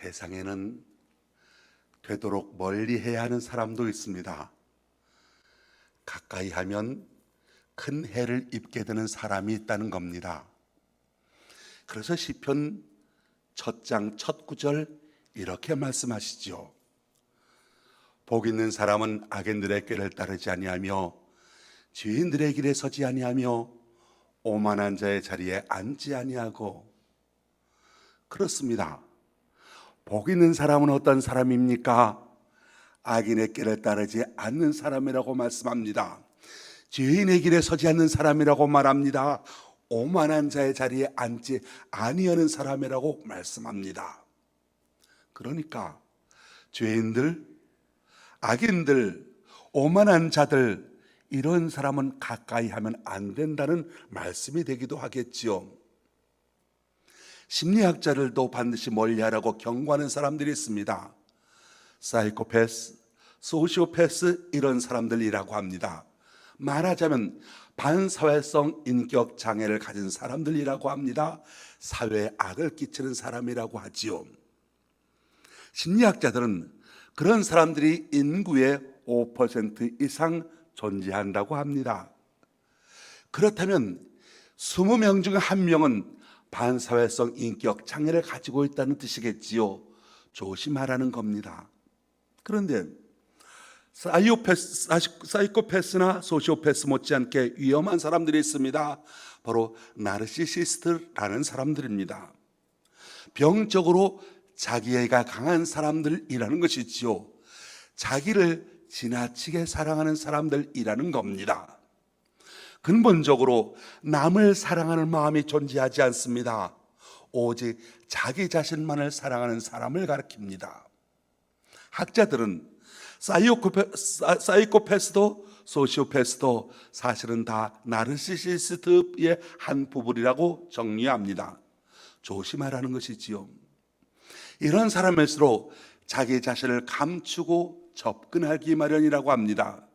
세상에는 되도록 멀리 해야 하는 사람도 있습니다. 가까이 하면 큰 해를 입게 되는 사람이 있다는 겁니다. 그래서 시편 첫 장 첫 구절 이렇게 말씀하시죠. 복 있는 사람은 악인들의 꾀를 따르지 아니하며 죄인들의 길에 서지 아니하며 오만한 자의 자리에 앉지 아니하고. 그렇습니다. 복 있는 사람은 어떤 사람입니까? 악인의 길을 따르지 않는 사람이라고 말씀합니다. 죄인의 길에 서지 않는 사람이라고 말합니다. 오만한 자의 자리에 앉지 아니하는 사람이라고 말씀합니다. 그러니까 죄인들, 악인들, 오만한 자들, 이런 사람은 가까이 하면 안 된다는 말씀이 되기도 하겠지요. 심리학자들도 반드시 멀리하라고 경고하는 사람들이 있습니다. 사이코패스, 소시오패스, 이런 사람들이라고 합니다. 말하자면 반사회성 인격 장애를 가진 사람들이라고 합니다. 사회에 악을 끼치는 사람이라고 하지요. 심리학자들은 그런 사람들이 인구의 5% 이상 존재한다고 합니다. 그렇다면 20명 중 1명은 반사회성 인격 장애를 가지고 있다는 뜻이겠지요. 조심하라는 겁니다. 그런데 사이코패스나 소시오패스 못지않게 위험한 사람들이 있습니다. 바로 나르시시스트라는 사람들입니다. 병적으로 자기애가 강한 사람들이라는 것이지요. 자기를 지나치게 사랑하는 사람들이라는 겁니다. 근본적으로 남을 사랑하는 마음이 존재하지 않습니다. 오직 자기 자신만을 사랑하는 사람을 가리킵니다. 학자들은 사이코패스도 소시오패스도 사실은 다 나르시시스트의 한 부분이라고 정리합니다. 조심하라는 것이지요. 이런 사람일수록 자기 자신을 감추고 접근하기 마련이라고 합니다.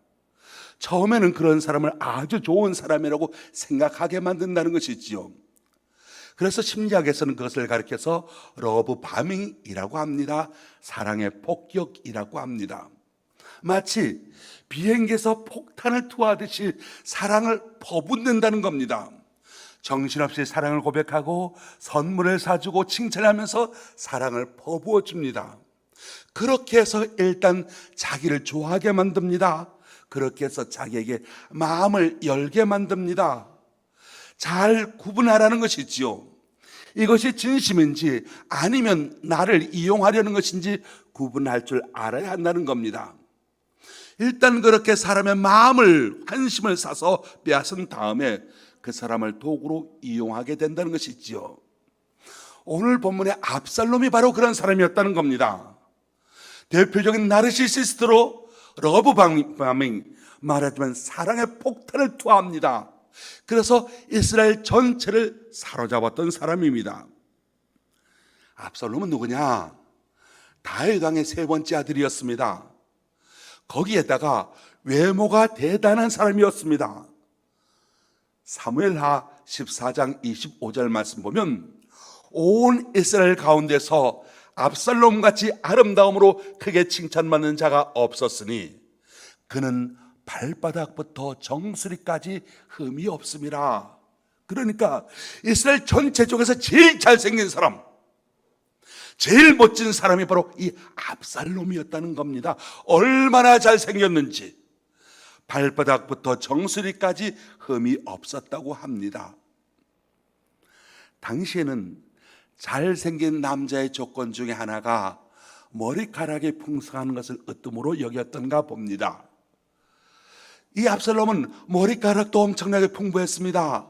처음에는 그런 사람을 아주 좋은 사람이라고 생각하게 만든다는 것이지요. 그래서 심리학에서는 그것을 가리켜서 러브 바밍이라고 합니다. 사랑의 폭격이라고 합니다. 마치 비행기에서 폭탄을 투하하듯이 사랑을 퍼붓는다는 겁니다. 정신없이 사랑을 고백하고 선물을 사주고 칭찬하면서 사랑을 퍼부어 줍니다. 그렇게 해서 일단 자기를 좋아하게 만듭니다. 그렇게 해서 자기에게 마음을 열게 만듭니다. 잘 구분하라는 것이지요. 이것이 진심인지 아니면 나를 이용하려는 것인지 구분할 줄 알아야 한다는 겁니다. 일단 그렇게 사람의 마음을, 환심을 사서 빼앗은 다음에 그 사람을 도구로 이용하게 된다는 것이지요. 오늘 본문의 압살롬이 바로 그런 사람이었다는 겁니다. 대표적인 나르시시스트로 러브 바밍, 말하자면 사랑의 폭탄을 투하합니다. 그래서 이스라엘 전체를 사로잡았던 사람입니다. 압살롬은 누구냐? 다윗 왕의 세 번째 아들이었습니다. 거기에다가 외모가 대단한 사람이었습니다. 사무엘하 14장 25절 말씀 보면 온 이스라엘 가운데서 압살롬같이 아름다움으로 크게 칭찬받는 자가 없었으니 그는 발바닥부터 정수리까지 흠이 없음이라. 그러니까 이스라엘 전체 쪽에서 제일 잘생긴 사람, 제일 멋진 사람이 바로 이 압살롬이었다는 겁니다. 얼마나 잘생겼는지 발바닥부터 정수리까지 흠이 없었다고 합니다. 당시에는 잘생긴 남자의 조건 중에 하나가 머리카락이 풍성한 것을 으뜸으로 여겼던가 봅니다. 이 압살롬은 머리카락도 엄청나게 풍부했습니다.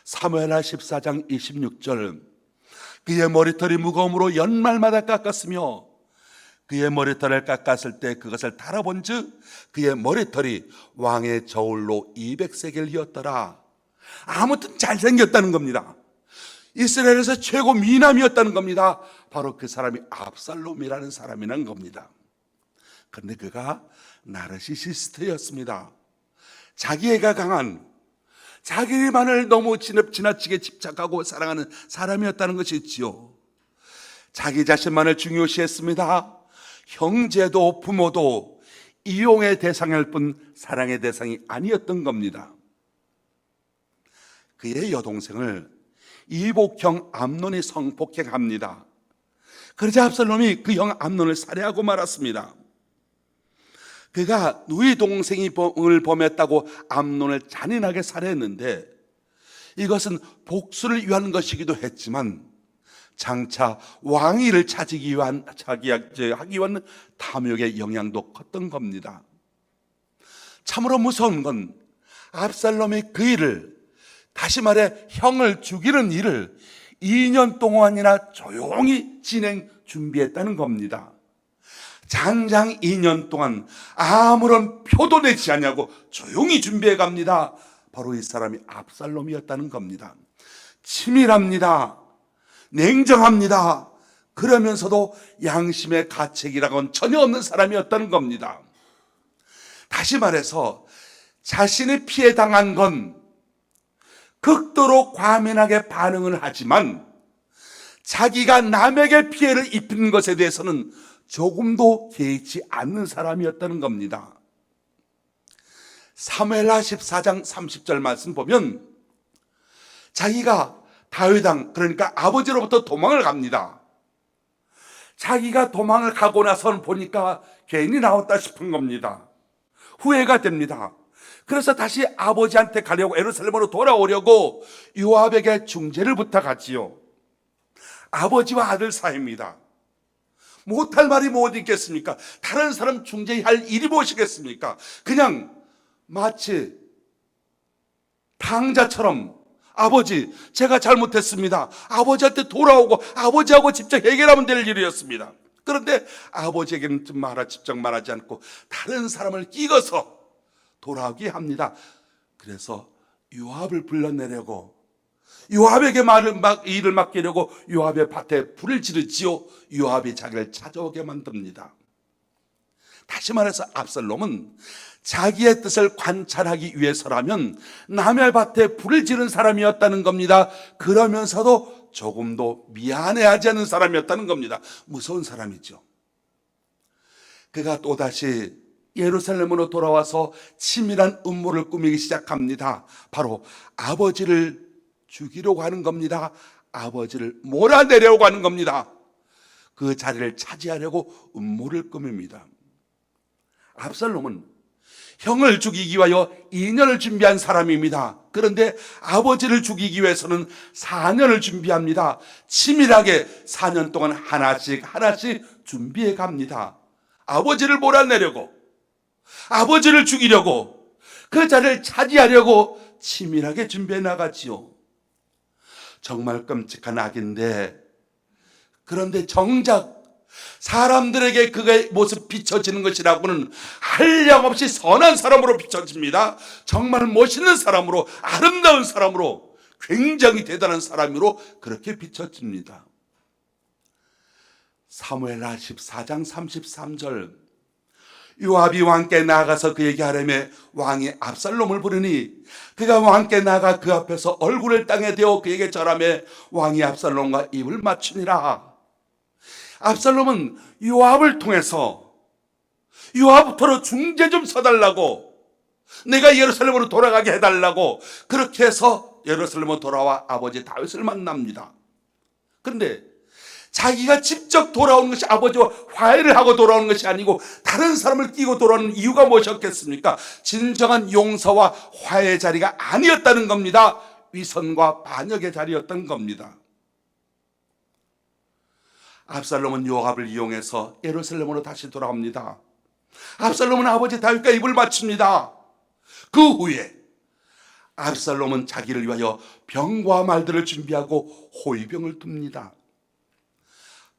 사무엘하 14장 26절, 그의 머리털이 무거움으로 연말마다 깎았으며 그의 머리털을 깎았을 때 그것을 달아본즉 그의 머리털이 왕의 저울로 200세겔이었더라. 아무튼 잘생겼다는 겁니다. 이스라엘에서 최고 미남이었다는 겁니다. 바로 그 사람이 압살롬이라는 사람이란 겁니다. 그런데 그가 나르시시스트였습니다. 자기애가 강한, 자기만을 너무 지나치게 집착하고 사랑하는 사람이었다는 것이지요. 자기 자신만을 중요시했습니다. 형제도 부모도 이용의 대상일 뿐 사랑의 대상이 아니었던 겁니다. 그의 여동생을 이복형 암논이 성폭행합니다. 그러자 압살롬이 그 형 암논을 살해하고 말았습니다. 그가 누이 동생이 을 범했다고 암논을 잔인하게 살해했는데 이것은 복수를 위한 것이기도 했지만 장차 왕위를 하기 위한 탐욕의 영향도 컸던 겁니다. 참으로 무서운 건 압살롬이 그 일을, 다시 말해 형을 죽이는 일을 2년 동안이나 조용히 준비했다는 겁니다. 장장 2년 동안 아무런 표도 내지 않냐고 조용히 준비해 갑니다. 바로 이 사람이 압살롬이었다는 겁니다. 치밀합니다. 냉정합니다. 그러면서도 양심의 가책이라고는 전혀 없는 사람이었다는 겁니다. 다시 말해서 자신이 피해 당한 건 극도로 과민하게 반응을 하지만 자기가 남에게 피해를 입힌 것에 대해서는 조금도 개의치 않는 사람이었다는 겁니다. 사무엘하 14장 30절 말씀 보면 자기가 다윗 왕, 그러니까 아버지로부터 도망을 갑니다. 자기가 도망을 가고 나선 보니까 괜히 나왔다 싶은 겁니다. 후회가 됩니다. 그래서 다시 아버지한테 가려고 예루살렘으로 돌아오려고 요압에게 중재를 부탁하지요. 아버지와 아들 사이입니다. 못할 말이 못 있겠습니까? 다른 사람 중재할 일이 무엇이겠습니까? 그냥 마치 당자처럼 아버지, 제가 잘못했습니다. 아버지한테 돌아오고 아버지하고 직접 해결하면 될 일이었습니다. 그런데 아버지에게는 직접 말하지 않고 다른 사람을 끼워서 돌아오게 합니다. 그래서 요압을 불러내려고 요압에게 일을 맡기려고 요압의 밭에 불을 지르지요. 요압이 자기를 찾아오게 만듭니다. 다시 말해서 압살롬은 자기의 뜻을 관찰하기 위해서라면 남의 밭에 불을 지른 사람이었다는 겁니다. 그러면서도 조금도 미안해하지 않는 사람이었다는 겁니다. 무서운 사람이죠. 그가 또다시 예루살렘으로 돌아와서 치밀한 음모를 꾸미기 시작합니다. 바로 아버지를 죽이려고 하는 겁니다. 아버지를 몰아내려고 하는 겁니다. 그 자리를 차지하려고 음모를 꾸밉니다. 압살롬은 형을 죽이기 위하여 2년을 준비한 사람입니다. 그런데 아버지를 죽이기 위해서는 4년을 준비합니다. 치밀하게 4년 동안 하나씩 준비해 갑니다. 아버지를 몰아내려고, 아버지를 죽이려고, 그 자리를 차지하려고 치밀하게 준비해 나가지요. 정말 끔찍한 악인데, 그런데 정작 사람들에게 그의 모습 비춰지는 것이라고는 한량없이 선한 사람으로 비춰집니다. 정말 멋있는 사람으로, 아름다운 사람으로, 굉장히 대단한 사람으로 그렇게 비춰집니다. 사무엘하 14장 33절 요압이 왕께 나가서 그에게 하라매 왕이 압살롬을 부르니 그가 왕께 나가 그 앞에서 얼굴을 땅에 대어 그에게 절하매 왕이 압살롬과 입을 맞추니라. 압살롬은 요압을 통해서 요압부터 중재 좀 서달라고, 내가 예루살렘으로 돌아가게 해달라고 그렇게 해서 예루살렘으로 돌아와 아버지 다윗을 만납니다. 그런데 자기가 직접 돌아오는 것이 아버지와 화해를 하고 돌아오는 것이 아니고 다른 사람을 끼고 돌아오는 이유가 무엇이었겠습니까? 진정한 용서와 화해의 자리가 아니었다는 겁니다. 위선과 반역의 자리였던 겁니다. 압살롬은 요압을 이용해서 예루살렘으로 다시 돌아옵니다. 압살롬은 아버지 다윗과 입을 맞춥니다. 그 후에 압살롬은 자기를 위하여 병과 말들을 준비하고 호위병을 둡니다.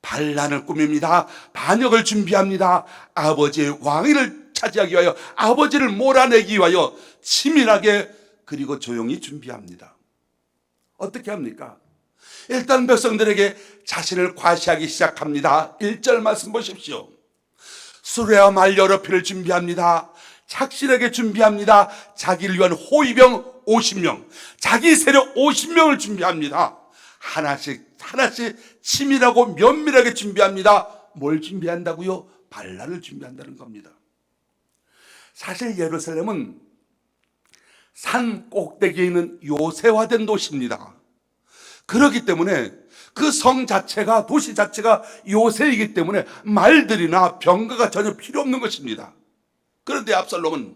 반란을 꾸밉니다. 반역을 준비합니다. 아버지의 왕위를 차지하기 위하여, 아버지를 몰아내기 위하여 치밀하게 그리고 조용히 준비합니다. 어떻게 합니까? 일단 백성들에게 자신을 과시하기 시작합니다. 1절 말씀 보십시오. 수레와 말 여러 필을 준비합니다. 착실하게 준비합니다. 자기를 위한 호위병 50명, 자기 세력 50명을 준비합니다. 하나씩 하나씩 치밀하고 면밀하게 준비합니다. 뭘 준비한다고요? 반란을 준비한다는 겁니다. 사실 예루살렘은 산 꼭대기에 있는 요새화된 도시입니다. 그렇기 때문에 그 성 자체가, 도시 자체가 요새이기 때문에 말들이나 병거가 전혀 필요 없는 것입니다. 그런데 압살롬은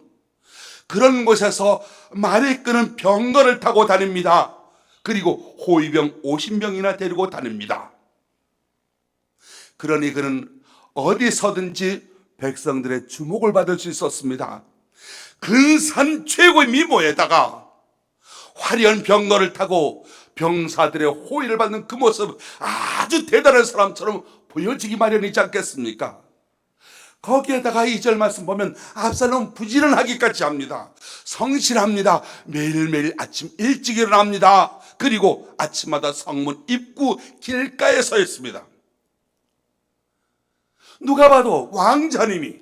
그런 곳에서 말이 끄는 병거를 타고 다닙니다. 그리고 호위병 50명이나 데리고 다닙니다. 그러니 그는 어디서든지 백성들의 주목을 받을 수 있었습니다. 근산 최고의 미모에다가 화려한 병거를 타고 병사들의 호의를 받는 그 모습, 아주 대단한 사람처럼 보여지기 마련이지 않겠습니까? 거기에다가 2절 말씀 보면 압살롬 부지런하기까지 합니다. 성실합니다. 매일매일 아침 일찍 일어납니다. 그리고 아침마다 성문 입구 길가에 서 있습니다. 누가 봐도 왕자님이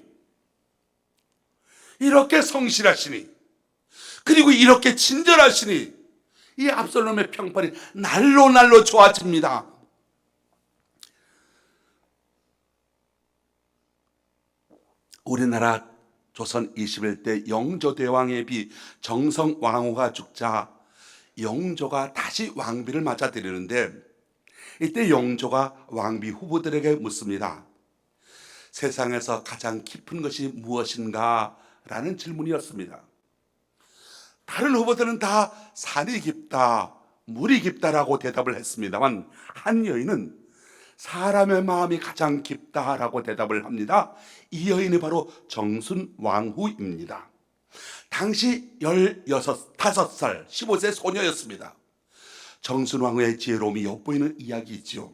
이렇게 성실하시니, 그리고 이렇게 친절하시니 이 압살롬의 평판이 날로 날로 좋아집니다. 우리나라 조선 21대 영조대왕의 비 정성왕후가 죽자 영조가 다시 왕비를 맞아들이는데, 이때 영조가 왕비 후보들에게 묻습니다. 세상에서 가장 깊은 것이 무엇인가? 라는 질문이었습니다. 다른 후보들은 다 산이 깊다, 물이 깊다라고 대답을 했습니다만, 한 여인은 사람의 마음이 가장 깊다라고 대답을 합니다. 이 여인이 바로 정순왕후입니다. 당시 15살 15세 소녀였습니다. 정순왕후의 지혜로움이 엿보이는 이야기이죠.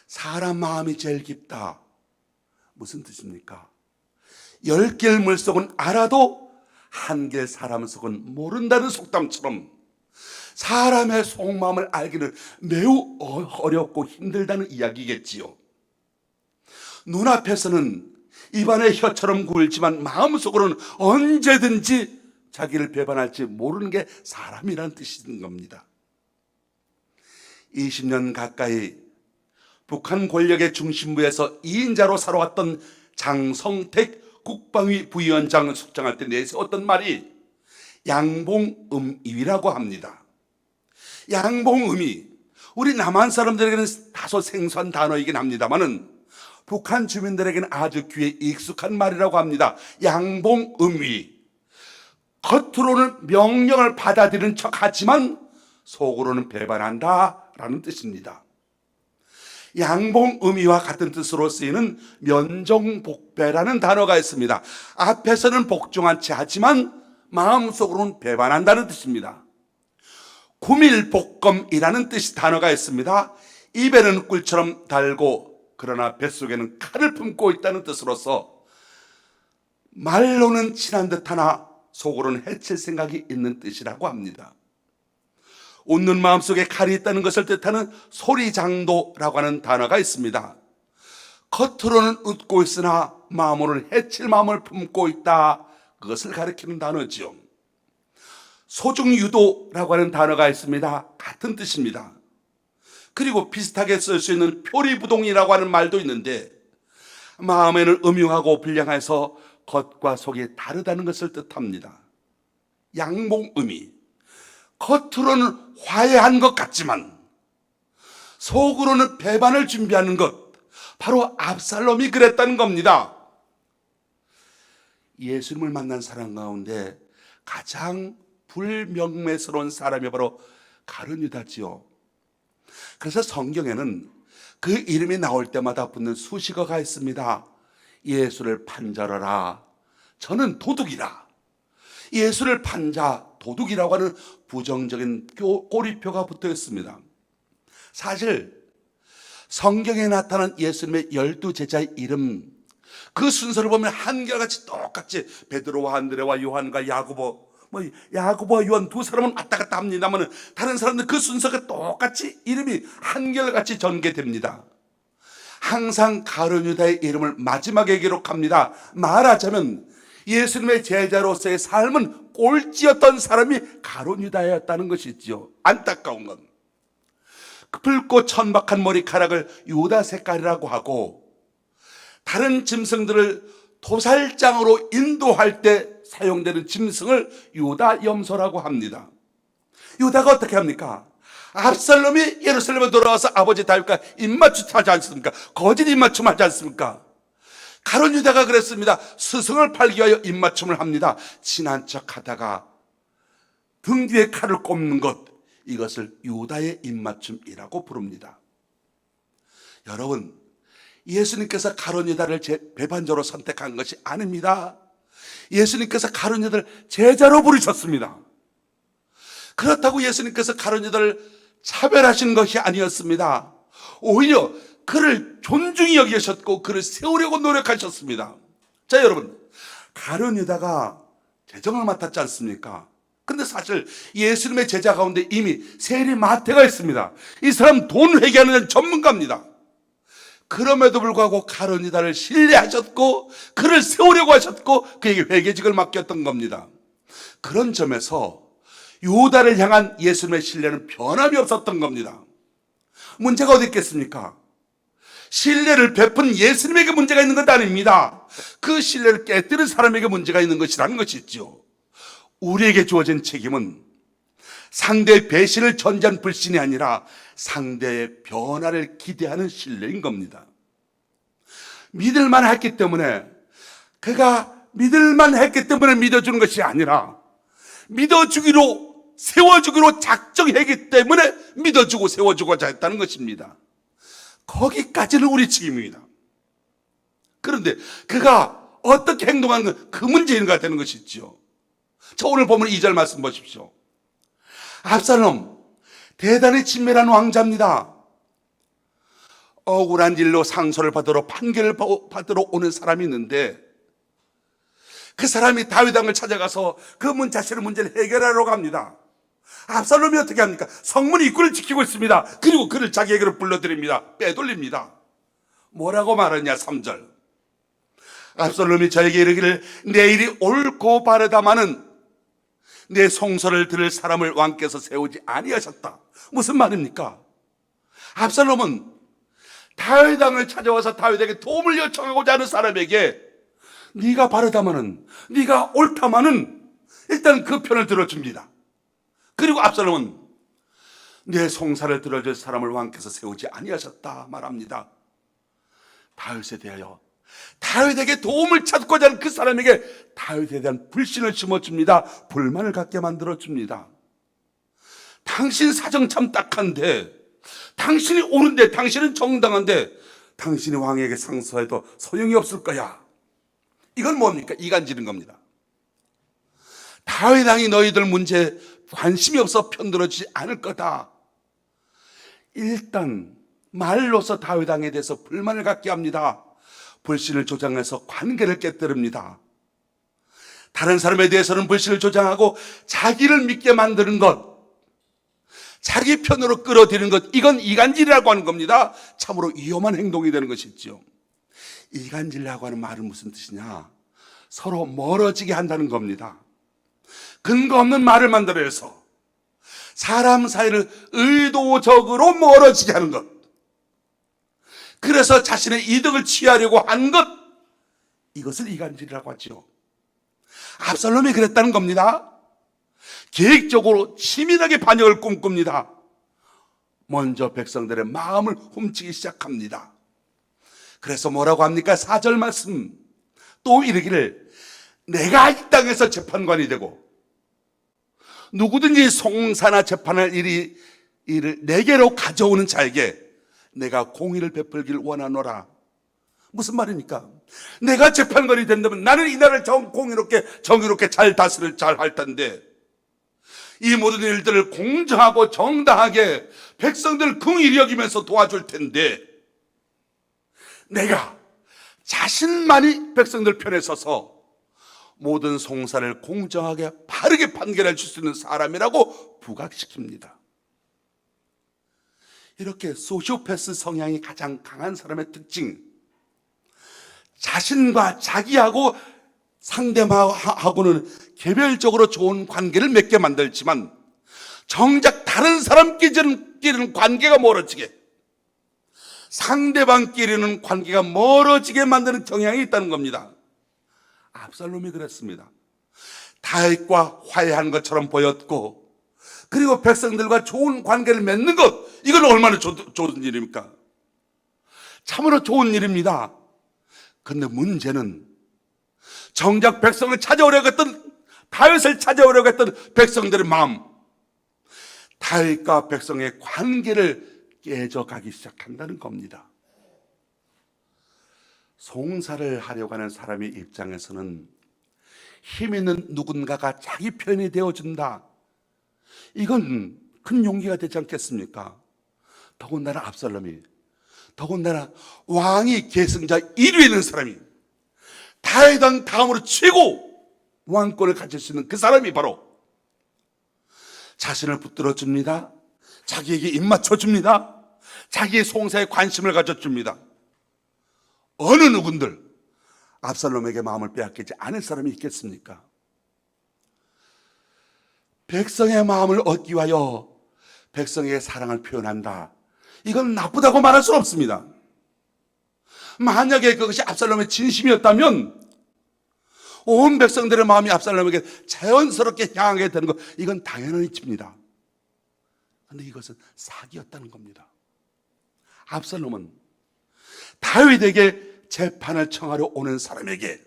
사람 마음이 제일 깊다. 무슨 뜻입니까? 10개의 물속은 알아도 1개의 사람 속은 모른다는 속담처럼 사람의 속마음을 알기는 매우 어렵고 힘들다는 이야기겠지요. 눈앞에서는 입안의 혀처럼 굴지만 마음속으로는 언제든지 자기를 배반할지 모르는 게 사람이라는 뜻인 겁니다. 20년 가까이 북한 권력의 중심부에서 2인자로 살아왔던 장성택 국방위 부위원장을 숙청할 때 내세웠던 말이 양봉음이라고 합니다. 양봉음이 우리 남한 사람들에게는 다소 생소한 단어이긴 합니다만은 북한 주민들에게는 아주 귀에 익숙한 말이라고 합니다. 양봉음위. 겉으로는 명령을 받아들이는 척하지만 속으로는 배반한다라는 뜻입니다. 양봉음이와 같은 뜻으로 쓰이는 면종복배라는 단어가 있습니다. 앞에서는 복종한 채 하지만 마음속으로는 배반한다는 뜻입니다. 구밀복검이라는 뜻이 단어가 있습니다. 입에는 꿀처럼 달고 그러나 뱃속에는 칼을 품고 있다는 뜻으로서 말로는 친한 듯하나 속으로는 해칠 생각이 있는 뜻이라고 합니다. 웃는 마음속에 칼이 있다는 것을 뜻하는 소리장도라고 하는 단어가 있습니다. 겉으로는 웃고 있으나 마음으로는 해칠 마음을 품고 있다, 그것을 가리키는 단어죠. 소중유도라고 하는 단어가 있습니다. 같은 뜻입니다. 그리고 비슷하게 쓸 수 있는 표리부동이라고 하는 말도 있는데, 마음에는 음흉하고 불량해서 겉과 속이 다르다는 것을 뜻합니다. 양봉음이. 겉으로는 화해한 것 같지만 속으로는 배반을 준비하는 것, 바로 압살롬이 그랬다는 겁니다. 예수님을 만난 사람 가운데 가장 불명예스러운 사람이 바로 가룟 유다지요. 그래서 성경에는 그 이름이 나올 때마다 붙는 수식어가 있습니다. 예수를 판자러라, 저는 도둑이라. 예수를 판자, 도둑이라고 하는 부정적인 꼬리표가 붙어 있습니다. 사실 성경에 나타난 예수님의 12제자의 이름, 그 순서를 보면 한결같이 똑같이 베드로와 안드레와 요한과 야고보, 야고보와 요한 두 사람은 왔다 갔다 합니다만 다른 사람들 그 순서가 똑같이 이름이 한결같이 전개됩니다. 항상 가룟 유다의 이름을 마지막에 기록합니다. 말하자면 예수님의 제자로서의 삶은 꼴찌였던 사람이 가룟 유다였다는 것이지요. 안타까운 건 붉고 천박한 머리카락을 유다 색깔이라고 하고, 다른 짐승들을 도살장으로 인도할 때 사용되는 짐승을 유다 염소라고 합니다. 유다가 어떻게 합니까? 압살롬이 예루살렘에 돌아와서 아버지 다윗과 입맞춤 하지 않습니까? 거짓 입맞춤 하지 않습니까? 가룟 유다가 그랬습니다. 스승을 팔기 위하여 입맞춤을 합니다. 친한 척 하다가 등 뒤에 칼을 꼽는 것, 이것을 유다의 입맞춤이라고 부릅니다. 여러분, 예수님께서 가룟 유다를 배반자로 선택한 것이 아닙니다. 예수님께서 가룟 유다를 제자로 부르셨습니다. 그렇다고 예수님께서 가룟 유다를 차별하신 것이 아니었습니다. 오히려 그를 존중히 여기셨고 그를 세우려고 노력하셨습니다. 자, 여러분, 가룟 유다가 재정을 맡았지 않습니까? 근데 사실 예수님의 제자 가운데 이미 세리 마태가 있습니다. 이 사람 돈 회계하는 전문가입니다. 그럼에도 불구하고 가룟 유다를 신뢰하셨고 그를 세우려고 하셨고 그에게 회계직을 맡겼던 겁니다. 그런 점에서 유다를 향한 예수님의 신뢰는 변함이 없었던 겁니다. 문제가 어디 있겠습니까? 신뢰를 베푼 예수님에게 문제가 있는 것 아닙니다. 그 신뢰를 깨뜨린 사람에게 문제가 있는 것이라는 것이죠. 우리에게 주어진 책임은 상대의 배신을 전제한 불신이 아니라 상대의 변화를 기대하는 신뢰인 겁니다. 믿을만 했기 때문에, 그가 믿을만 했기 때문에 믿어주는 것이 아니라 믿어주기로, 세워주기로 작정했기 때문에 믿어주고 세워주고자 했다는 것입니다. 거기까지는 우리 책임입니다. 그런데 그가 어떻게 행동하는 그 문제인가 되는 것이죠. 자, 오늘 보면 2절 말씀 보십시오. 압살롬, 대단히 친밀한 왕자입니다. 억울한 일로 상소를 받으러, 판결을 받으러 오는 사람이 있는데, 그 사람이 다윗 왕을 찾아가서 그 자신의 문제를 해결하려고 합니다. 압살롬이 어떻게 합니까? 성문 입구를 지키고 있습니다. 그리고 그를 자기에게로 불러들입니다. 빼돌립니다. 뭐라고 말하냐? 3절. 압살롬이 저에게 이르기를 내 일이 옳고 바르다마는 내 송사를 들을 사람을 왕께서 세우지 아니하셨다. 무슨 말입니까? 압살롬은 다윗 왕을 찾아와서 다윗에게 도움을 요청하고자 하는 사람에게 네가 바르다마는, 네가 옳다마는 일단 그 편을 들어줍니다. 그리고 압살롬은 내 송사를 들어줄 사람을 왕께서 세우지 아니하셨다 말합니다. 다윗에 대하여, 다윗에게 도움을 찾고자 하는 그 사람에게 다윗에 대한 불신을 심어줍니다. 불만을 갖게 만들어줍니다. 당신 사정 참 딱한데, 당신이 옳은데, 당신은 정당한데 당신이 왕에게 상소해도 소용이 없을 거야. 이건 뭡니까? 이간질인 겁니다. 다윗 왕이 너희들 문제에 관심이 없어 편들어주지 않을 거다. 일단 말로서 다윗 왕에 대해서 불만을 갖게 합니다. 불신을 조장해서 관계를 깨뜨립니다. 다른 사람에 대해서는 불신을 조장하고 자기를 믿게 만드는 것, 자기 편으로 끌어들이는 것, 이건 이간질이라고 하는 겁니다. 참으로 위험한 행동이 되는 것이죠. 이간질이라고 하는 말은 무슨 뜻이냐? 서로 멀어지게 한다는 겁니다. 근거 없는 말을 만들어서 사람 사이를 의도적으로 멀어지게 하는 것, 그래서 자신의 이득을 취하려고 한 것, 이것을 이간질이라고 하죠. 압살롬이 그랬다는 겁니다. 계획적으로 치밀하게 반역을 꿈꿉니다. 먼저 백성들의 마음을 훔치기 시작합니다. 그래서 뭐라고 합니까? 4절 말씀, 또 이르기를 내가 이 땅에서 재판관이 되고 누구든지 송사나 재판할 일을 내게로 가져오는 자에게 내가 공의를 베풀길 원하노라. 무슨 말입니까? 내가 재판관이 된다면 나는 이 나라를 공의롭게 정의롭게 잘 다스릴 잘 할 텐데, 이 모든 일들을 공정하고 정당하게 백성들 긍휼히 여기면서 도와줄 텐데, 내가 자신만이 백성들 편에 서서 모든 송사를 공정하게 바르게 판결해 줄 수 있는 사람이라고 부각시킵니다. 이렇게 소시오패스 성향이 가장 강한 사람의 특징, 자신과 자기하고 상대하고는 개별적으로 좋은 관계를 맺게 만들지만 정작 다른 사람끼리는 상대방끼리는 관계가 멀어지게, 상대방끼리는 관계가 멀어지게 만드는 경향이 있다는 겁니다. 압살롬이 그랬습니다. 다윗과 화해한 것처럼 보였고, 그리고 백성들과 좋은 관계를 맺는 것, 이건 얼마나 좋은 일입니까? 참으로 좋은 일입니다. 그런데 문제는 정작 백성을 찾아오려고 했던, 다윗을 찾아오려고 했던 백성들의 마음, 다윗과 백성의 관계를 깨져가기 시작한다는 겁니다. 송사를 하려고 하는 사람의 입장에서는 힘 있는 누군가가 자기 편이 되어준다, 이건 큰 용기가 되지 않겠습니까? 더군다나 압살롬이, 더군다나 왕이 계승자 1위에 있는 사람이, 다윗 왕 다음으로 최고 왕권을 가질 수 있는 그 사람이 바로 자신을 붙들어 줍니다. 자기에게 입 맞춰 줍니다. 자기의 송사에 관심을 가져줍니다. 어느 누군들 압살롬에게 마음을 빼앗기지 않을 사람이 있겠습니까? 백성의 마음을 얻기 위하여 백성에게 사랑을 표현한다, 이건 나쁘다고 말할 수는 없습니다. 만약에 그것이 압살롬의 진심이었다면 온 백성들의 마음이 압살롬에게 자연스럽게 향하게 되는 것, 이건 당연한 이치입니다. 그런데 이것은 사기였다는 겁니다. 압살롬은 다윗에게 재판을 청하러 오는 사람에게,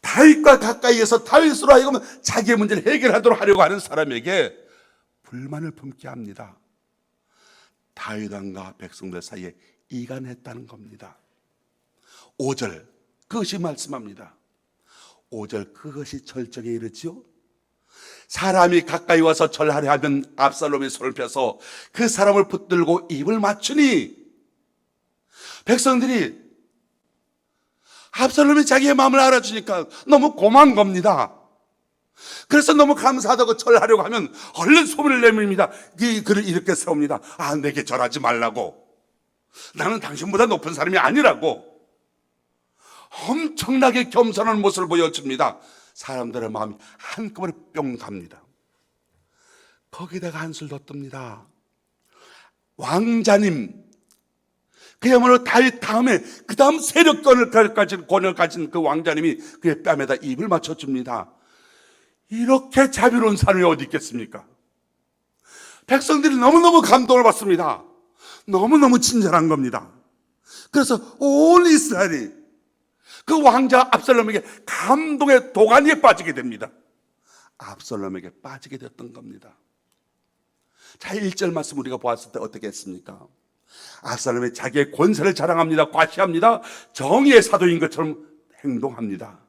다윗과 가까이에서 다윗으로 하여금 자기의 문제를 해결하도록 하려고 하는 사람에게 불만을 품게 합니다. 다윗 왕과 백성들 사이에 이간했다는 겁니다. 5절 그것이 말씀합니다. 5절 그것이 절정에 이르지요. 사람이 가까이 와서 절하려 하면 압살롬이 손을 펴서 그 사람을 붙들고 입을 맞추니, 백성들이 압살롬이 자기의 마음을 알아주니까 너무 고마운 겁니다. 그래서 너무 감사하다고 절하려고 하면 얼른 소문을 내밉니다. 그를 이렇게 세웁니다. 아, 내게 절하지 말라고, 나는 당신보다 높은 사람이 아니라고 엄청나게 겸손한 모습을 보여줍니다. 사람들의 마음이 한꺼번에 뿅 갑니다. 거기다가 한술 더 뜹니다. 왕자님, 그야말로 다윗 다음에 그 다음 세력권을 가진 그 왕자님이 그의 뺨에다 입을 맞춰줍니다. 이렇게 자비로운 사람이 어디 있겠습니까? 백성들이 너무너무 감동을 받습니다. 너무너무 친절한 겁니다. 그래서 온 이스라엘이 그 왕자 압살롬에게 감동의 도가니에 빠지게 됩니다. 압살롬에게 빠지게 됐던 겁니다. 자, 1절 말씀 우리가 보았을 때 어떻게 했습니까? 압살롬이 자기의 권세를 자랑합니다. 과시합니다. 정의의 사도인 것처럼 행동합니다.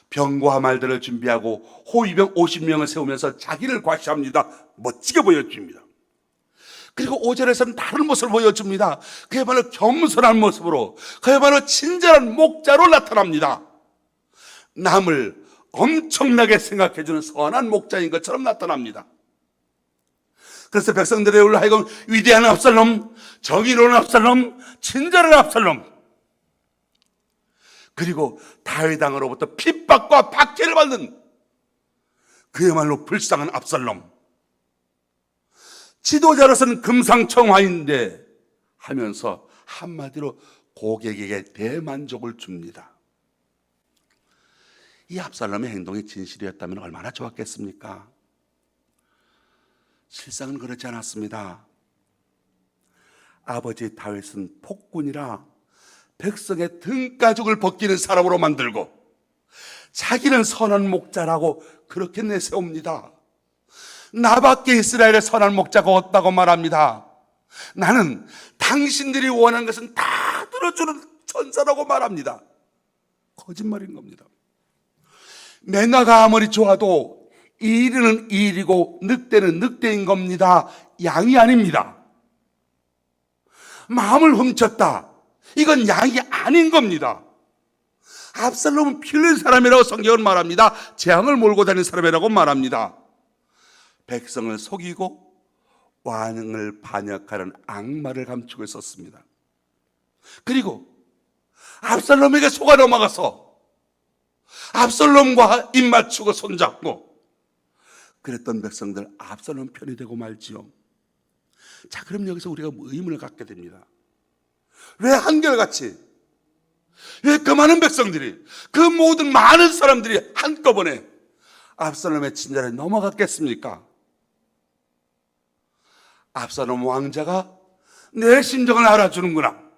병과 말들을 준비하고 호위병 50명을 세우면서 자기를 과시합니다. 멋지게 보여줍니다. 그리고 5절에서는 다른 모습을 보여줍니다. 그야말로 겸손한 모습으로, 그야말로 친절한 목자로 나타납니다. 남을 엄청나게 생각해주는 선한 목자인 것처럼 나타납니다. 그래서 백성들의 울로 하여금 위대한 압살롬, 정의로운 압살롬, 친절한 압살롬, 그리고 다윗 왕으로부터 핍박과 박해를 받는 그야말로 불쌍한 압살롬, 지도자로서는 금상첨화인데 하면서 한마디로 고객에게 대만족을 줍니다. 이 압살롬의 행동이 진실이었다면 얼마나 좋았겠습니까? 실상은 그렇지 않았습니다. 아버지 다윗은 폭군이라 백성의 등가죽을 벗기는 사람으로 만들고 자기는 선한 목자라고 그렇게 내세웁니다. 나밖에 이스라엘의 선한 목자가 없다고 말합니다. 나는 당신들이 원하는 것은 다 들어주는 천사라고 말합니다. 거짓말인 겁니다. 매나가 아무리 좋아도 일은 일이고 늑대는 늑대인 겁니다. 양이 아닙니다. 마음을 훔쳤다, 이건 양이 아닌 겁니다. 압살롬은 피 흘린 사람이라고 성경은 말합니다. 재앙을 몰고 다니는 사람이라고 말합니다. 백성을 속이고 왕을 반역하는 악마를 감추고 있었습니다. 그리고 압살롬에게 속아 넘어가서 압살롬과 입 맞추고 손잡고 그랬던 백성들, 압살롬 편이 되고 말지요. 자, 그럼 여기서 우리가 의문을 갖게 됩니다. 왜 한결같이, 왜 그 많은 백성들이, 그 모든 많은 사람들이 한꺼번에 압살롬의 친절에 넘어갔겠습니까? 압살롬 왕자가 내 심정을 알아주는구나.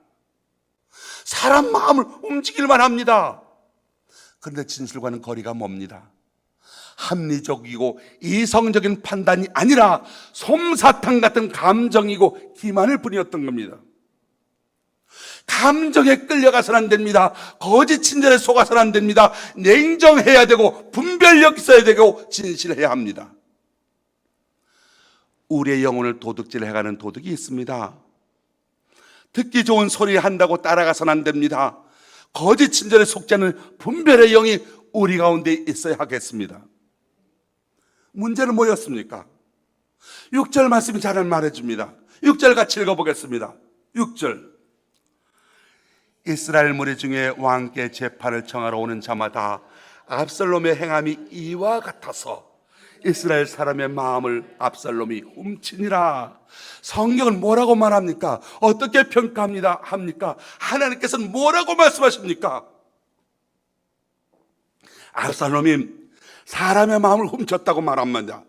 사람 마음을 움직일만 합니다. 그런데 진실과는 거리가 멉니다. 합리적이고 이성적인 판단이 아니라 솜사탕 같은 감정이고 기만일 뿐이었던 겁니다. 감정에 끌려가서는 안 됩니다. 거짓 친절에 속아서는 안 됩니다. 냉정해야 되고 분별력 있어야 되고 진실해야 합니다. 우리의 영혼을 도둑질해가는 도둑이 있습니다. 듣기 좋은 소리 한다고 따라가서는 안 됩니다. 거짓 친절에 속지 않는 분별의 영이 우리 가운데 있어야 하겠습니다. 문제는 뭐였습니까? 6절 말씀이 잘 말해줍니다. 6절 같이 읽어보겠습니다. 6절. 이스라엘 무리 중에 왕께 재판을 청하러 오는 자마다 압살롬의 행함이 이와 같아서 이스라엘 사람의 마음을 압살롬이 훔치니라. 성경은 뭐라고 말합니까? 어떻게 평가합니까? 하나님께서는 뭐라고 말씀하십니까? 압살롬이 사람의 마음을 훔쳤다고 말합니다.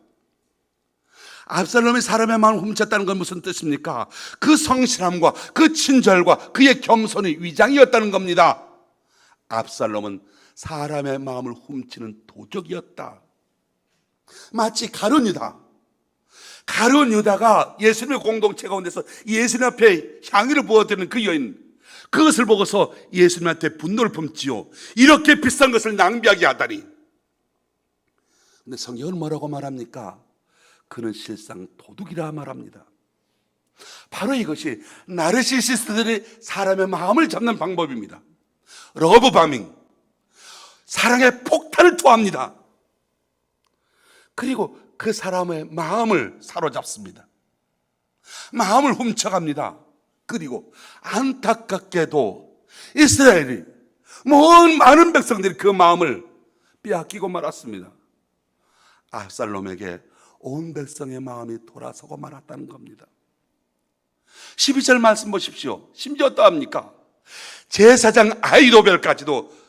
압살롬이 사람의 마음을 훔쳤다는 건 무슨 뜻입니까? 그 성실함과 그 친절과 그의 겸손이 위장이었다는 겁니다. 압살롬은 사람의 마음을 훔치는 도적이었다. 마치 가룟 유다가 예수님의 공동체 가운데서 예수님 앞에 향유를 부어드리는 그 여인, 그것을 보고서 예수님한테 분노를 품지요. 이렇게 비싼 것을 낭비하게 하다니. 근데 성경은 뭐라고 말합니까? 그는 실상 도둑이라 말합니다. 바로 이것이 나르시시스트들이 사람의 마음을 잡는 방법입니다. 러브바밍, 사랑의 폭탄을 투합니다. 그리고 그 사람의 마음을 사로잡습니다. 마음을 훔쳐갑니다. 그리고 안타깝게도 이스라엘이 많은 백성들이 그 마음을 빼앗기고 말았습니다. 압살롬에게 온 백성의 마음이 돌아서고 말았다는 겁니다. 12절 말씀 보십시오. 심지어 어떠합니까? 제사장 아히도벨까지도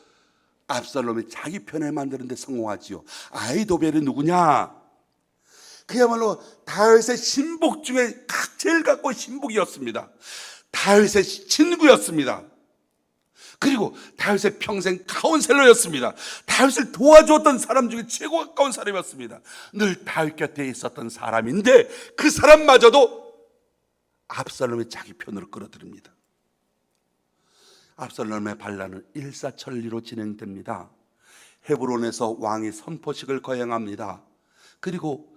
압살롬이 자기 편에 만드는 데 성공하지요. 아히도벨이 누구냐? 그야말로 다윗의 신복 중에 제일 가까운 신복이었습니다. 다윗의 친구였습니다. 그리고 다윗의 평생 카운셀러였습니다. 다윗을 도와주었던 사람 중에 최고 가까운 사람이었습니다. 늘 다윗 곁에 있었던 사람인데 그 사람마저도 압살롬이 자기 편으로 끌어들입니다. 압살롬의 반란은 일사천리로 진행됩니다. 헤브론에서 왕이 선포식을 거행합니다. 그리고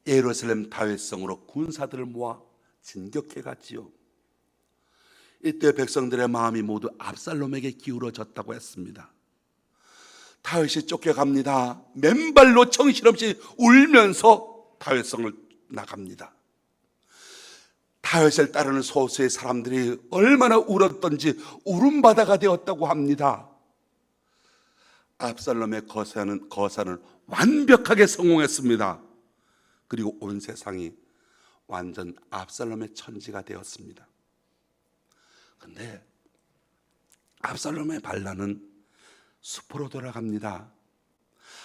예루살렘 다윗성으로 군사들을 모아 진격해 갔지요. 이때 백성들의 마음이 모두 압살롬에게 기울어졌다고 했습니다. 다윗이 쫓겨갑니다. 맨발로 정신없이 울면서 다윗성을 나갑니다. 다윗을 따르는 소수의 사람들이 얼마나 울었던지 울음바다가 되었다고 합니다. 압살롬의 거사는 완벽하게 성공했습니다. 그리고 온 세상이 완전 압살롬의 천지가 되었습니다. 그런데 압살롬의 반란은 숲으로 돌아갑니다.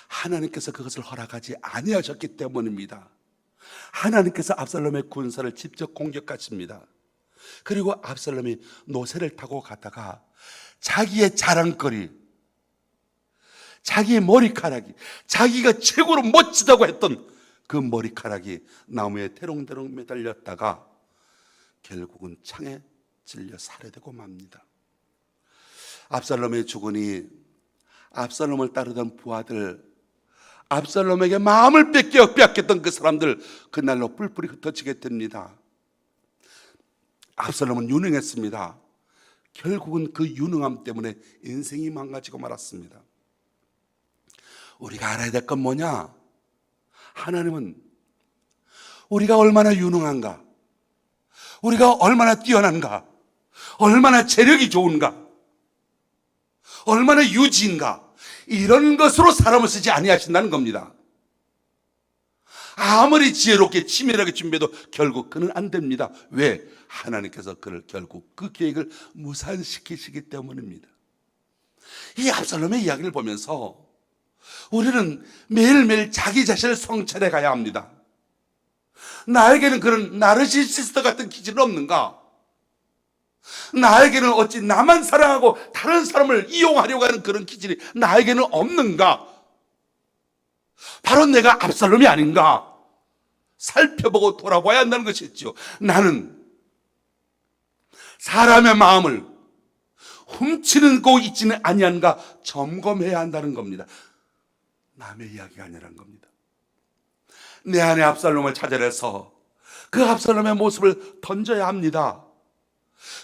하나님께서 그것을 허락하지 아니하셨기 때문입니다. 하나님께서 압살롬의 군사를 직접 공격하십니다. 그리고 압살롬이 노새를 타고 가다가 자기의 자랑거리, 자기의 머리카락이, 자기가 최고로 멋지다고 했던 그 머리카락이 나무에 대롱대롱 매달렸다가 결국은 창에 찔려 살해되고 맙니다. 압살롬의 죽으니 압살롬을 따르던 부하들, 압살롬에게 마음을 빼앗겼던 그 사람들 그날로 뿔뿔이 흩어지게 됩니다. 압살롬은 유능했습니다. 결국은 그 유능함 때문에 인생이 망가지고 말았습니다. 우리가 알아야 될 건 뭐냐? 하나님은 우리가 얼마나 유능한가, 우리가 얼마나 뛰어난가, 얼마나 재력이 좋은가, 얼마나 유지인가, 이런 것으로 사람을 쓰지 아니하신다는 겁니다. 아무리 지혜롭게 치밀하게 준비해도 결국 그는 안 됩니다. 왜? 하나님께서 그를 결국 그 계획을 무산시키시기 때문입니다. 이 압살롬의 이야기를 보면서 우리는 매일매일 자기 자신을 성찰해 가야 합니다. 나에게는 그런 나르시시스트 같은 기질은 없는가? 나에게는 어찌 나만 사랑하고 다른 사람을 이용하려고 하는 그런 기질이 나에게는 없는가? 바로 내가 압살롬이 아닌가? 살펴보고 돌아봐야 한다는 것이죠. 나는 사람의 마음을 훔치는 고 있지는 아니한가 점검해야 한다는 겁니다. 남의 이야기가 아니라는 겁니다. 내 안에 압살롬을 찾아내서 그 압살롬의 모습을 던져야 합니다.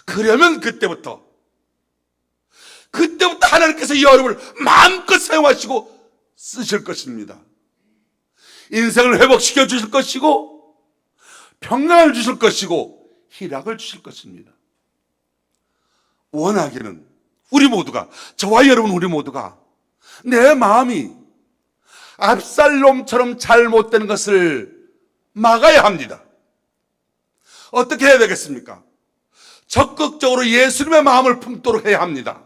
그러면 그때부터 하나님께서 이 어려움을 마음껏 사용하시고 쓰실 것입니다. 인생을 회복시켜 주실 것이고 평강을 주실 것이고 희락을 주실 것입니다. 원하기는 우리 모두가, 저와 여러분 우리 모두가 내 마음이 압살롬처럼 잘못되는 것을 막아야 합니다. 어떻게 해야 되겠습니까? 적극적으로 예수님의 마음을 품도록 해야 합니다.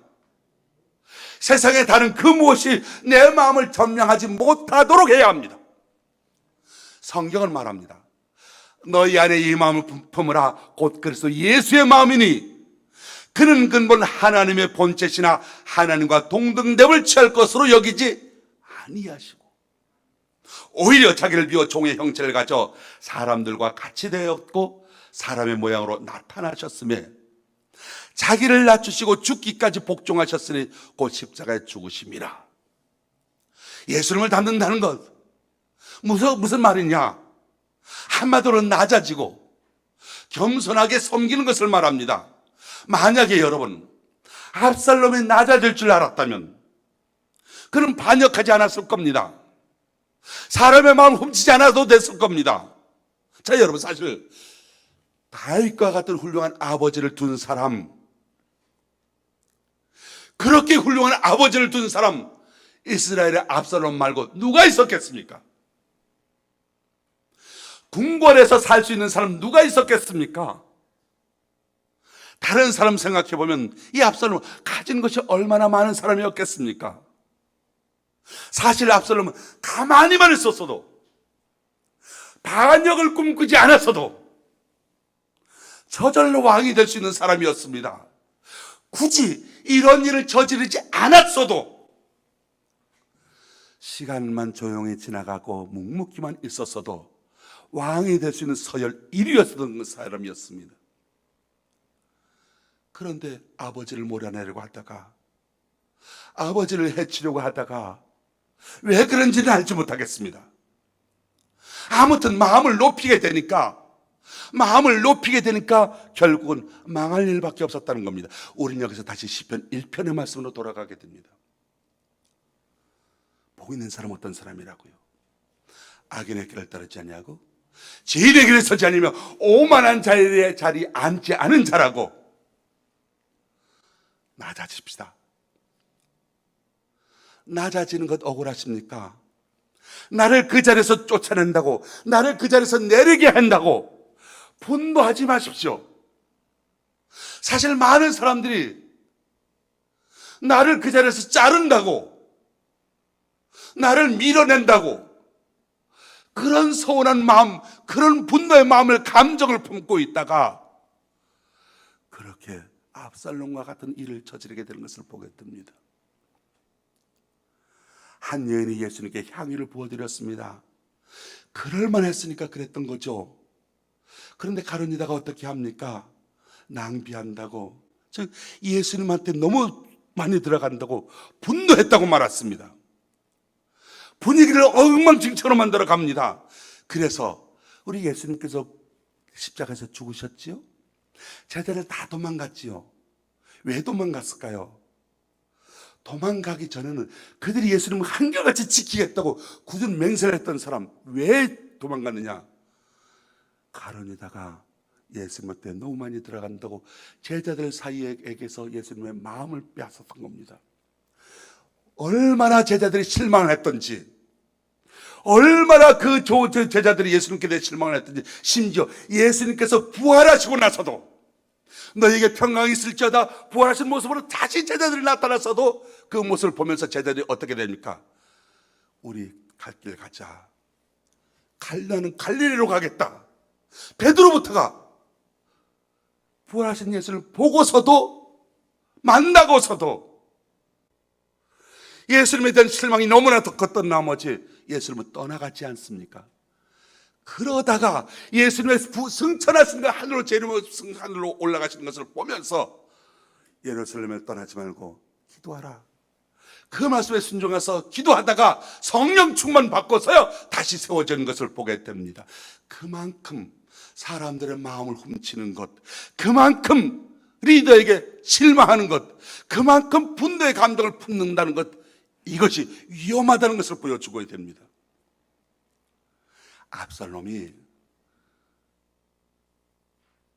세상에 다른 그 무엇이 내 마음을 점령하지 못하도록 해야 합니다. 성경은 말합니다. 너희 안에 이 마음을 품으라. 곧 그리스도 예수의 마음이니 그는 근본 하나님의 본체시나 하나님과 동등됨을 취할 것으로 여기지 아니하시고 오히려 자기를 비워 종의 형체를 가져 사람들과 같이 되었고 사람의 모양으로 나타나셨으며 자기를 낮추시고 죽기까지 복종하셨으니 곧 십자가에 죽으심이라. 예수님을 닮는다는 것 무슨 말이냐? 한마디로 낮아지고 겸손하게 섬기는 것을 말합니다. 만약에 여러분 압살롬이 낮아질 줄 알았다면 그는 반역하지 않았을 겁니다. 사람의 마음을 훔치지 않아도 됐을 겁니다. 자, 여러분, 사실 다윗과 같은 훌륭한 아버지를 둔 사람, 그렇게 훌륭한 아버지를 둔 사람, 이스라엘의 압살롬 말고 누가 있었겠습니까? 궁궐에서 살 수 있는 사람 누가 있었겠습니까? 다른 사람 생각해 보면 이 압살롬은 가진 것이 얼마나 많은 사람이었겠습니까? 사실 압살롬은 가만히만 있었어도, 반역을 꿈꾸지 않았어도 저절로 왕이 될 수 있는 사람이었습니다. 굳이 이런 일을 저지르지 않았어도, 시간만 조용히 지나가고 묵묵히만 있었어도 왕이 될 수 있는 서열 1위였던 사람이었습니다. 그런데 아버지를 몰아내려고 하다가, 아버지를 해치려고 하다가 왜 그런지는 알지 못하겠습니다. 아무튼 마음을 높이게 되니까 결국은 망할 일밖에 없었다는 겁니다. 우리는 여기서 다시 시편 1편의 말씀으로 돌아가게 됩니다. 복 있는 사람 어떤 사람이라고요? 악인의 길을 따르지 아니하고 지혜의 길에 서지 아니며 오만한 자리에 앉지 않은 자라고. 낮아집시다. 낮아지는 것 억울하십니까? 나를 그 자리에서 쫓아낸다고, 나를 그 자리에서 내리게 한다고 분노하지 마십시오. 사실 많은 사람들이 나를 그 자리에서 자른다고, 나를 밀어낸다고, 그런 서운한 마음, 그런 분노의 마음을, 감정을 품고 있다가 그렇게 압살롬과 같은 일을 저지르게 되는 것을 보게 됩니다. 한 여인이 예수님께 향유를 부어드렸습니다. 그럴만 했으니까 그랬던 거죠. 그런데 가룟유다가 어떻게 합니까? 낭비한다고, 즉 예수님한테 너무 많이 들어간다고 분노했다고 말했습니다. 분위기를 엉망진창으로 만들어 갑니다. 그래서 우리 예수님께서 십자가에서 죽으셨지요? 제자들 다 도망갔지요. 왜 도망갔을까요? 도망가기 전에는 그들이 예수님을 한결같이 지키겠다고 굳은 맹세를 했던 사람, 왜 도망갔느냐? 가룟유다가 예수님한테 너무 많이 들어간다고 제자들 사이에게서 예수님의 마음을 빼앗았던 겁니다. 얼마나 제자들이 실망을 했던지, 얼마나 그 제자들이 예수님께 대해 실망을 했든지, 심지어 예수님께서 부활하시고 나서도 너에게 평강이 있을지어다 부활하신 모습으로 다시 제자들이 나타났어도 그 모습을 보면서 제자들이 어떻게 됩니까? 우리 갈 길 가자. 나는 갈릴리로 가겠다. 베드로부터가 부활하신 예수를 보고서도, 만나고서도 예수님에 대한 실망이 너무나 더 컸던 나머지 예수님은 떠나가지 않습니까? 그러다가 예수님의 승천하신 것, 하늘로 하늘로 올라가시는 것을 보면서 예루살렘을 떠나지 말고 기도하라. 그 말씀에 순종해서 기도하다가 성령 충만 받고서요 다시 세워지는 것을 보게 됩니다. 그만큼 사람들의 마음을 훔치는 것, 그만큼 리더에게 실망하는 것, 그만큼 분노의 감정을 품는다는 것, 이것이 위험하다는 것을 보여주고 됩니다. 압살롬이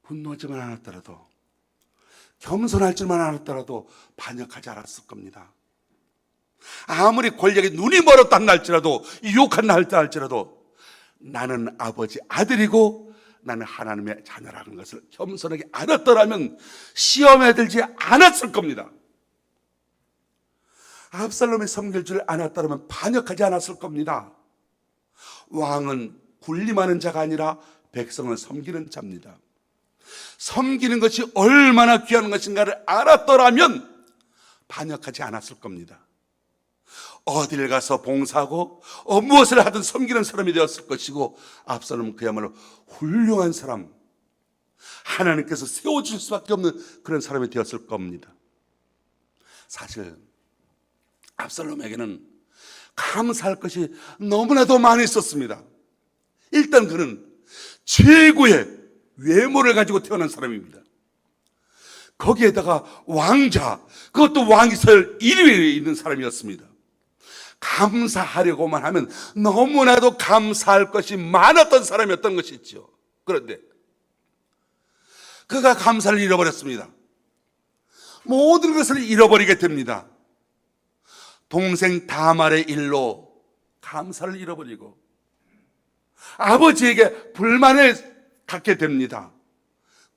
분노하지만 않았더라도, 겸손할지만 않았더라도 반역하지 않았을 겁니다. 아무리 권력에 눈이 멀었다 할지라도, 유혹한다 할지라도 나는 아버지 아들이고 나는 하나님의 자녀라는 것을 겸손하게 알았더라면 시험에 들지 않았을 겁니다. 압살롬이 섬길 줄 알았더라면 반역하지 않았을 겁니다. 왕은 군림하는 자가 아니라 백성을 섬기는 자입니다. 섬기는 것이 얼마나 귀한 것인가를 알았더라면 반역하지 않았을 겁니다. 어딜 가서 봉사하고 무엇을 하든 섬기는 사람이 되었을 것이고, 압살롬은 그야말로 훌륭한 사람, 하나님께서 세워줄 수밖에 없는 그런 사람이 되었을 겁니다. 사실 압살롬에게는 감사할 것이 너무나도 많이 있었습니다. 일단 그는 최고의 외모를 가지고 태어난 사람입니다. 거기에다가 왕자, 그것도 왕위설 1위에 있는 사람이었습니다. 감사하려고만 하면 너무나도 감사할 것이 많았던 사람이었던 것이죠. 그런데 그가 감사를 잃어버렸습니다. 모든 것을 잃어버리게 됩니다. 동생 다말의 일로 감사를 잃어버리고 아버지에게 불만을 갖게 됩니다.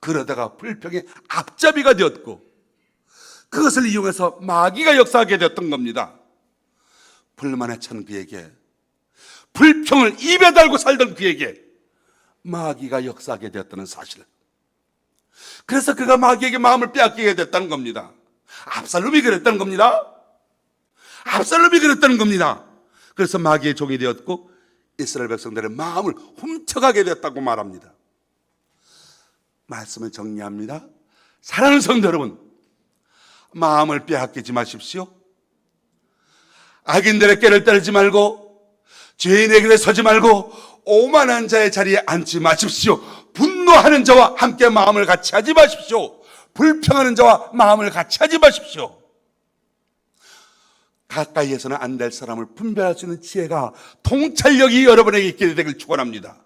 그러다가 불평의 앞잡이가 되었고, 그것을 이용해서 마귀가 역사하게 되었던 겁니다. 불만에 찬 그에게, 불평을 입에 달고 살던 그에게 마귀가 역사하게 되었다는 사실. 그래서 그가 마귀에게 마음을 빼앗기게 됐다는 겁니다. 압살롬이 그랬다는 겁니다. 압살롬이 그랬다는 겁니다. 그래서 마귀의 종이 되었고 이스라엘 백성들의 마음을 훔쳐가게 됐다고 말합니다. 말씀을 정리합니다. 사랑하는 성도 여러분, 마음을 빼앗기지 마십시오. 악인들의 꾀를 따르지 말고, 죄인의 길에 서지 말고, 오만한 자의 자리에 앉지 마십시오. 분노하는 자와 함께 마음을 같이 하지 마십시오. 불평하는 자와 마음을 같이 하지 마십시오. 가까이에서는 안 될 사람을 분별할 수 있는 지혜가, 통찰력이 여러분에게 있게 되길 축원합니다.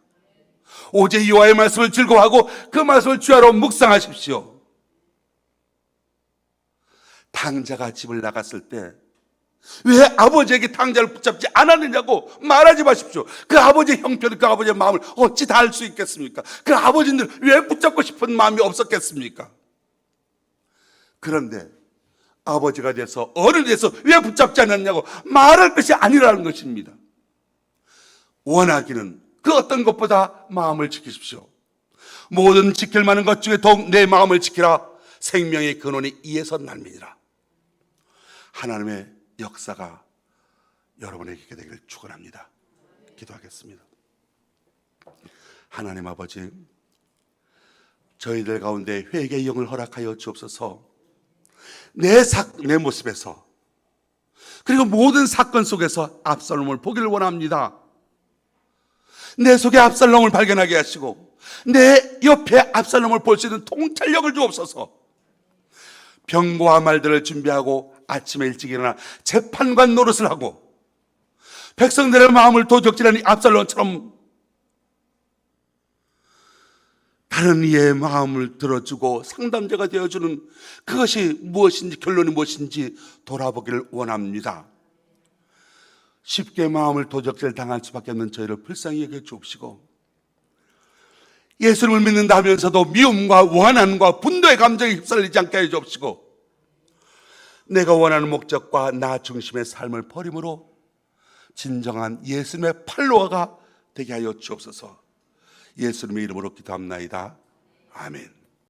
오직 여호와의 말씀을 즐거워하고 그 말씀을 주야로 묵상하십시오. 탕자가 집을 나갔을 때 왜 아버지에게 탕자를 붙잡지 않았느냐고 말하지 마십시오. 그 아버지의 형편을, 그 아버지의 마음을 어찌 다 알 수 있겠습니까? 그 아버지들 왜 붙잡고 싶은 마음이 없었겠습니까? 그런데 아버지가 돼서, 어른이 돼서 왜 붙잡지 않았냐고 말할 것이 아니라는 것입니다. 원하기는 그 어떤 것보다 마음을 지키십시오. 모든 지킬 만한 것 중에 더욱 내 마음을 지키라. 생명의 근원이 이에서 날미니라. 하나님의 역사가 여러분에게 있게 되기를 축원합니다. 기도하겠습니다. 하나님 아버지, 저희들 가운데 회개의 영을 허락하여 주옵소서. 내 모습에서, 그리고 모든 사건 속에서 압살롬을 보기를 원합니다. 내 속에 압살롬을 발견하게 하시고 내 옆에 압살롬을 볼 수 있는 통찰력을 주옵소서. 병고와 말들을 준비하고 아침에 일찍 일어나 재판관 노릇을 하고 백성들의 마음을 도적질하는 압살롬처럼 다른 이의 마음을 들어주고 상담자가 되어주는, 그것이 무엇인지, 결론이 무엇인지 돌아보기를 원합니다. 쉽게 마음을 도적질 당할 수밖에 없는 저희를 불쌍히 여겨 주옵시고, 예수님을 믿는다 하면서도 미움과 원한과 분노의 감정에 휩쓸리지 않게 해 주옵시고, 내가 원하는 목적과 나 중심의 삶을 버림으로 진정한 예수님의 팔로워가 되게 하여 주옵소서. 예수님의 이름으로 기도합나이다. 아멘.